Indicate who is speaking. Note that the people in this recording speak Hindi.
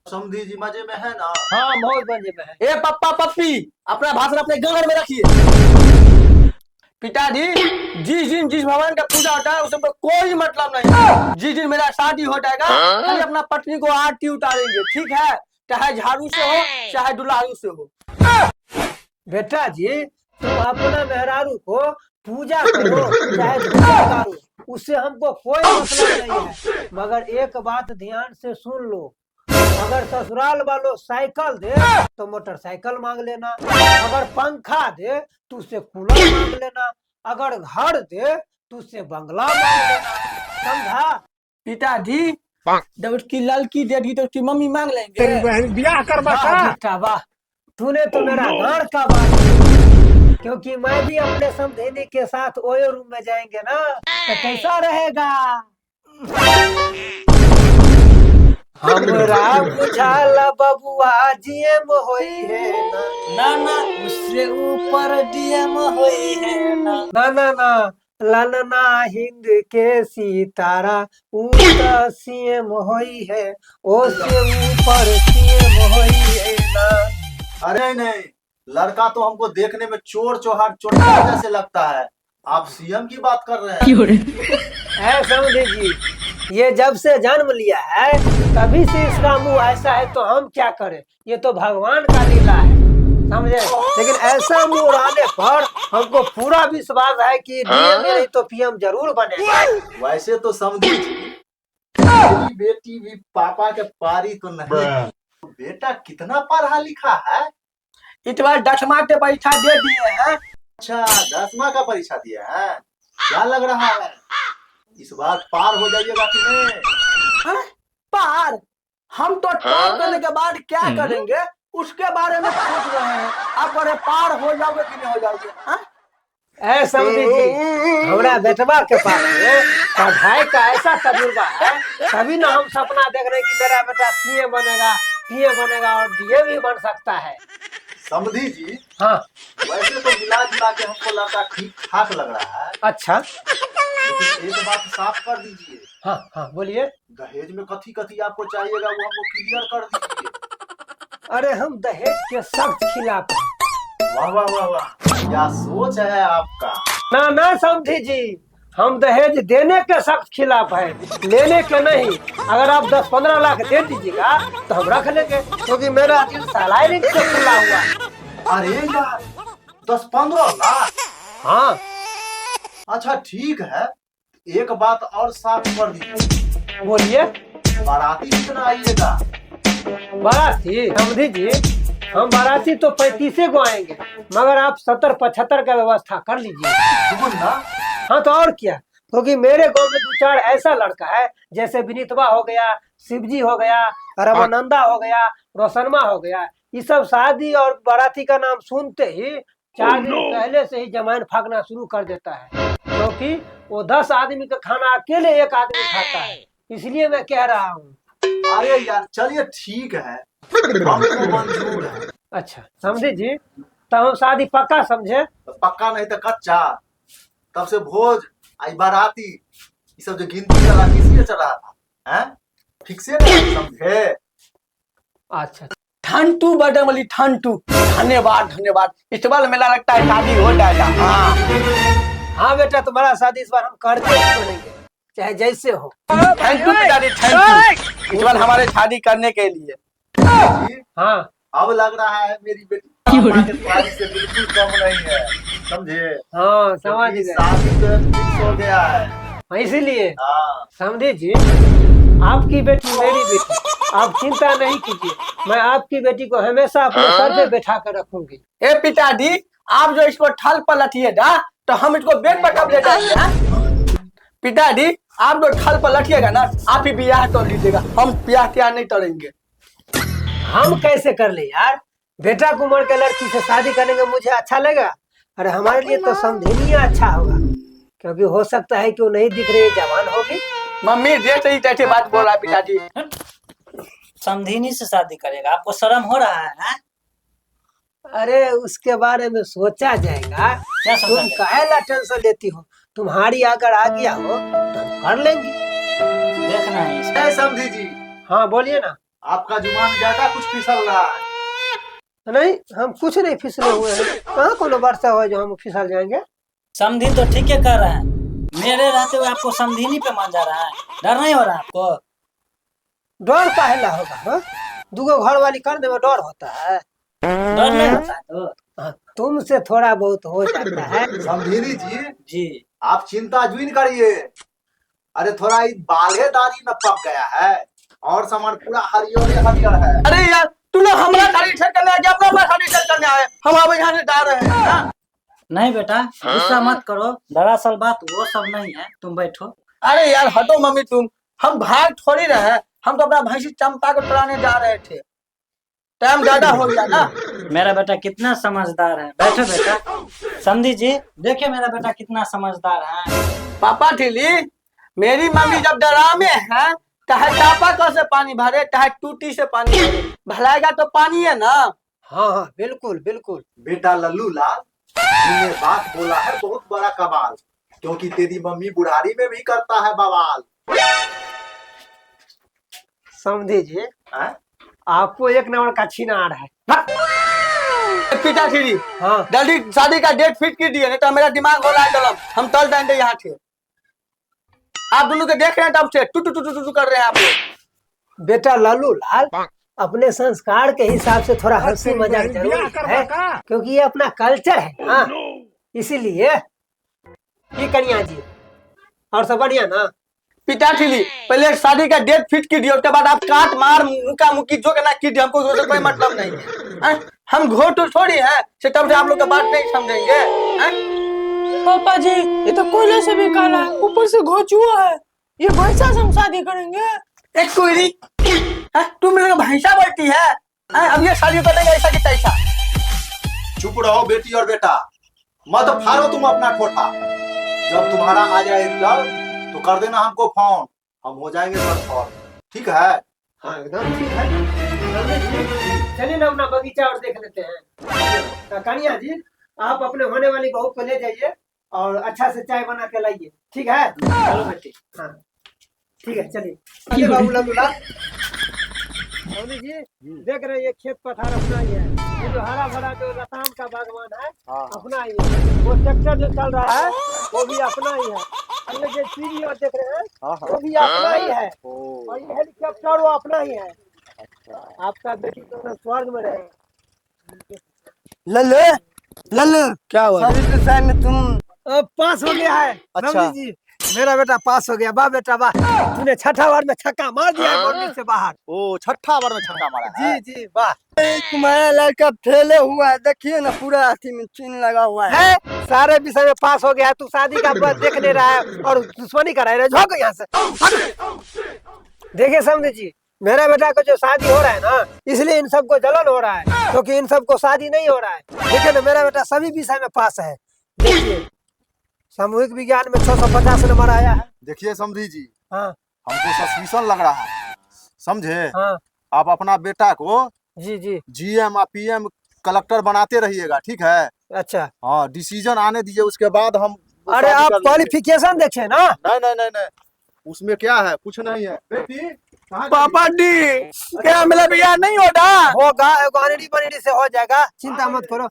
Speaker 1: समधी जी मजे में है ना?
Speaker 2: हाँ बहुत मजे में है।
Speaker 3: ए पप्पा पप्पी, अपना भाषण अपने घर में रखिए। पिताजी, जिस दिन जिस भगवान का पूजा होता है उसमें कोई मतलब नहीं है। जिस दिन मेरा शादी हो जाएगा खाली अपना पत्नी को आरती उतारेंगे, ठीक है? चाहे झाड़ू से हो चाहे दुलारू से हो।
Speaker 2: बेटा जी, तुम अपना मेहरारू को पूजा करो चाहे धूजा करो, उससे हमको कोई मतलब नहीं है। मगर एक बात ध्यान से सुन लो, अगर ससुराल वालों साइकिल दे तो मोटरसाइकिल मांग लेना, अगर पंखा दे तो उससे कूलर मांग लेना, अगर घर दे तो उससे बंगला मांग लेना, समझा?
Speaker 3: पिताजी, जब उसकी लड़की देगी तो उसकी मम्मी मांग लेंगे।
Speaker 4: तेरी बहन ब्याह कर
Speaker 2: वाह
Speaker 4: बता।
Speaker 2: बेटा वाह, तूने तो मेरा गाड़ का बात, क्योंकि मैं भी अपने समधेनी के साथ ओयो रूम में जाएंगे ना तो कैसा रहेगा। हमरा बुझाला बबुआ जीएम होई है
Speaker 3: ना ना, उससे ऊपर डीएम होई है ना।
Speaker 2: ना ना ना, ललना हिंद के सितारा ऊपर सीएम होई है, ओ से ऊपर सीएम होई है ना।
Speaker 1: अरे नहीं, लड़का तो हमको देखने में चोर चौहार चोटा जैसे लगता है। आप सीएम की बात कर रहे हैं?
Speaker 2: है समझे जी, ये जब से जन्म लिया है तभी से इसका मुंह ऐसा है, तो हम क्या करें, ये तो भगवान का लीला है, समझे? लेकिन ऐसा मुंह उड़ाने पर हमको पूरा विश्वास है कि डीएम नहीं तो पीएम जरूर बनेगा।
Speaker 1: वैसे तो समझी जी, मेरी बेटी भी पापा के पारी तो नहीं। बेटा कितना पढ़ा लिखा है?
Speaker 3: इस बार 10वां के परीक्षा दे दिए हैं।
Speaker 1: अच्छा, 10वां का परीक्षा दिया है। क्या लग रहा है, इस बार पार हो जाइएगा कि नहीं?
Speaker 3: हाँ? पार? हम तो टॉप करने के बाद क्या करेंगे उसके बारे में सोच रहे हैं। आप अरे पार हो जाओगे कि नहीं हो जाओगे? हाँ?
Speaker 2: ऐ समझी जी, हमरा बेटवा के पास में पढ़ाई का ऐसा तजुर्बा है, तभी ना हम सपना देख रहे हैं कि मेरा बेटा सीएम बनेगा, पीएम बनेगा और डीएम भी बन सकता है।
Speaker 1: समधी जी,
Speaker 2: हाँ
Speaker 1: वैसे तो मिला जुला के हमको लड़का ठीक ठाक लग रहा है,
Speaker 2: अच्छा,
Speaker 1: लेकिन एक बात साफ कर दीजिए,
Speaker 2: हाँ हाँ बोलिए।
Speaker 1: दहेज में कथी कथी आपको चाहिएगा वो हमको क्लियर कर दीजिए।
Speaker 2: अरे हम दहेज के सख्त खिलाफ हैं।
Speaker 1: वाह वाह वाह वाह, क्या सोच है आपका।
Speaker 2: ना ना समझी जी, हम दहेज देने के सख्त खिलाफ है, लेने के नहीं। अगर आप 10-15 लाख दे दीजिएगा तो हम रख लेंगे, क्योंकि मेरा दिल सलाइनिंग से खुला हुआ।
Speaker 1: अरे यार, 10-15 लाख?
Speaker 2: हाँ
Speaker 1: अच्छा ठीक है, एक बात और साफ कर दीजिए,
Speaker 2: बोलिए।
Speaker 1: बाराती कितना आइएगा?
Speaker 2: बाराती समझी जी, हम बाराती तो 35 को आएंगे, मगर आप 70-75 का व्यवस्था कर लीजिए।
Speaker 1: सुन ना।
Speaker 2: हाँ तो और क्या, क्योंकि मेरे गांव में 2-4 ऐसा लड़का है, जैसे विनीतवा हो गया, शिवजी हो गया, रमानंदा हो गया, रोशनमा हो गया, ये सब शादी और बाराती का नाम सुनते ही 4 दिन पहले से ही जमाइन फाकना शुरू कर देता है, क्योंकि वो 10 आदमी का खाना अकेले एक आदमी खाता है। इसलिए मैं कह रहा हूँ।
Speaker 1: अरे यार चलिए ठीक है, हमको मंजूर है।
Speaker 2: अच्छा समझे जी, तो हम शादी पक्का समझे।
Speaker 1: तो पक्का नहीं तो कच्चा। तब से भोज आई बाराती ये सब जो गिनती चला किसलिए चला था, हैं? ठीक से नहीं समझे?
Speaker 2: अच्छा
Speaker 3: ठंटू बटमली ठंटू, धन्यवाद धन्यवाद। इस बार मेला लगता है शादी हो जाएगा। हाँ
Speaker 2: हाँ बेटा, तुम्हारा शादी इस बार हम करके ही छोड़ेंगे, चाहे जैसे हो।
Speaker 3: थैंक यू पिताजी, थैंक यू इस बार हमारे शादी करने के लिए।
Speaker 1: जी,
Speaker 2: हाँ
Speaker 1: अब लग रहा है मेरी बेटी पापा के प्यार से बिल्कुल कम नहीं है, समझे?
Speaker 2: हाँ समझ
Speaker 1: क्योंकि
Speaker 2: गए।
Speaker 1: शादी तो फिक्स हो गया है।
Speaker 2: हाँ, इसीलिए
Speaker 1: हाँ
Speaker 2: समझे जी, आपकी बेटी मेरी बेटी, आप चिंता नहीं कीजिए, मैं आपकी बेटी को हमेशा अपने सर पे बैठा कर रखूंगी।
Speaker 3: ए पिताजी, आप जो इसको ठल पर लठिएगा तो हम इसको बेड पर कब ले जाएंगे? हाँ? पिताजी, आप जो ठल पर लठिएगा ना, आप ही ब्याह कर लीजिएगा, हम ब्याह क्या नहीं करेंगे।
Speaker 2: हम कैसे कर ले यार, बेटा कुमार के लड़की से शादी करेंगे मुझे अच्छा लगा। अरे हमारे लिए तो समझेनी अच्छा होगा, क्योंकि हो सकता है कि वो नहीं दिख रही, जवान होगी।
Speaker 3: मम्मी देख रही कैसे बात बोल रहा है पिताजी।
Speaker 5: समधीनी से शादी करेगा, आपको शर्म हो रहा है ना?
Speaker 2: अरे उसके बारे में सोचा जाएगा,
Speaker 5: क्या सोचा
Speaker 2: तुम
Speaker 5: जाएगा?
Speaker 2: काहेला टेंशन लेती हो, तुम्हारी अगर आ गया हो तो हम कर लेंगे।
Speaker 5: देखना है इसमें।
Speaker 1: है समझी जी,
Speaker 2: हाँ बोलिए ना।
Speaker 1: आपका जुबान ज्यादा कुछ फिसल रहा है।
Speaker 2: नहीं, हम कुछ नहीं फिसले हुए हैं। कहाँ कोनो वर्षा हुआ है जो हम फिसल जाएंगे?
Speaker 5: समधी तो ठीक है कर रहे हैं। मेरे रहते हुए आपको समधीनी पे मान जा रहा है। डर नहीं हो रहा आपको?
Speaker 2: डर काहेला होगा? हाँ? दूगो घर वाली करने में डर होता है?
Speaker 5: डर नहीं होता है तो?
Speaker 2: हाँ, तुमसे थोड़ा बहुत हो जाता है।
Speaker 1: समधीनी जी,
Speaker 5: जी
Speaker 1: आप चिंता जुइन करिए। अरे थोड़ा इस बाले दाढ़ी न पक गया है और सामान पूरा हरियर हरियर है।
Speaker 3: अरे यार तू लोग हमारा खाली ठेक करने आए, अपना खाली ठेक करने आए, हम अब यहाँ से जा रहे हैं हाँ?
Speaker 5: नहीं बेटा, गुस्सा मत करो। दरअसल बात वो सब नहीं है, तुम बैठो।
Speaker 3: अरे यार हटो मम्मी तुम, हम भाग थोड़ी रहे, हम तो अपना भैंसी चंपा को चलाने जा रहे थे। टाइम ज्यादा हो गया ना।
Speaker 5: मेरा बेटा कितना समझदार है। बैठो बेटा। समधी जी देखिए मेरा बेटा कितना समझदार है।
Speaker 3: पापा ठीली, मेरी मम्मी जब डरामे है, चाहे चापाकल से पानी भरे चाहे टूटी से पानी भरे, भराएगा तो पानी है ना।
Speaker 2: हाँ हाँ, बिल्कुल बिल्कुल।
Speaker 1: बेटा लल्लू लाल, तुमने बात बोला है बहुत बड़ा कमाल, क्योंकि तेरी मम्मी बुढ़ारी में भी करता है बवाल।
Speaker 2: समझे जी,
Speaker 1: हैं?
Speaker 2: आपको एक नंबर का छिनार है।
Speaker 3: पिता ठीली,
Speaker 2: हाँ,
Speaker 3: जल्दी शादी का डेट फिट कर दिए, नहीं तो मेरा दिमाग हो रहा है गलम, हम तल जाएंगे यहाँ से। आप दोनों के देख रहे हैं तब से टू टू टू टू टू कर रहे हैं आप लोग।
Speaker 2: बेटा लल्लू लाल, अपने संस्कार के हिसाब से थोड़ा हंसी मजाक जरूरी है, क्योंकि ये अपना कल्चर है ना, इसीलिए। ये कन्या जी, और सब बढ़िया ना?
Speaker 3: पिता ठीली, पहले शादी का डेट फिट कर दिए, उसके बाद आप काट मार मुका मुकी जो करना कीजिए, हमको उससे कोई मतलब नहीं है। हम घोट थोड़ी है, तब से आप लोग का बात नहीं समझेंगे हैं?
Speaker 4: पापा जी ये तो कोयले से भी काला है, ऊपर से घोचुआ है। ये भैंसा से हम शादी करेंगे?
Speaker 3: एक कोई तुम मेरे को भैंसा बोलती है हैं? अब ये शादी करेंगे ऐसा कि तैसा।
Speaker 1: चुप रहो बेटी और बेटा, मत फाड़ो तुम अपना ठोठा। जब तुम्हारा आ जाए रिजल्ट तो कर देना हमको फोन, हम हो जाएंगे कंफर्म, ठीक है?
Speaker 2: हाँ एकदम ठीक है। चलिए ना अपना बगीचा और देख लेते हैं। कन्या जी, आप अपने होने वाली बहू को ले जाइए और अच्छा से चाय बना के लाइए, ठीक है? चलो बेटी। हाँ ठीक है, चलिए। चलिए बाबू लल्लू लाल। मौली जी, देख रहे हैं ये खेत पठार अपना ही है। ये जो हरा भरा जो लताम का बागवान है अपना ही है। वो ट्रैक्टर जो चल रहा है वो भी अपना ही है। अन्य जो सीढ़ी और देख रहे हैं वो भी अपना ही है। और ये हेलीकॉप्टर वो अपना ही है। आपका बेटी तो स्वर्ग में रहे।
Speaker 3: लल्लू लल्लू क्या हुआ? में तुम
Speaker 2: पास हो गया है।
Speaker 3: अच्छा।
Speaker 2: रमणी जी, मेरा बेटा पास हो गया। वाह बेटा वाह, तूने छठा बार में छक्का मार दिया है बाउंड्री से बाहर।
Speaker 1: ओ छठा बार में छक्का मारा है।
Speaker 2: जी जी वाह।
Speaker 3: तुम्हारा लड़का फैले हुआ है, देखिए ना पूरा हाथी में चिन्ह लगा हुआ है।
Speaker 2: सारे विषय में पास हो गया। तू शादी का बस देख ले रहा है और दुश्मनी करा रहा है। झोंक यहाँ से। देखिए समझे जी, मेरा बेटा को जो शादी हो रहा है ना, इसलिए इन सबको जलन हो रहा है, क्योंकि इन सबको शादी नहीं हो रहा है। देखिए ना, मेरा बेटा सभी विषय में पास है। देखिए सामूहिक विज्ञान में 650 नंबर आया है।
Speaker 1: देखिए समधी जी,
Speaker 2: हाँ
Speaker 1: हमको सस्पिशन लग रहा है, समझे?
Speaker 2: हाँ
Speaker 1: आप अपना बेटा को
Speaker 2: जी जी।
Speaker 1: जीएम और पीएम कलेक्टर बनाते रहिएगा, ठीक है?
Speaker 2: अच्छा,
Speaker 1: हाँ, डिसीजन आने दीजिए, उसके बाद हम
Speaker 2: अरे
Speaker 1: शादी
Speaker 2: आप
Speaker 1: कर लेंगे।
Speaker 2: क्वालिफिकेशन देखे ना।
Speaker 1: नहीं नहीं नहीं नहीं, उसमें क्या है, कुछ नहीं है। बेटी कहाँ
Speaker 3: पापा जी क्या मेरा बियाह नहीं होता?
Speaker 2: होगा, एगो अनड़ी बनेड़ी से हो जाएगा, चिंता मत करो।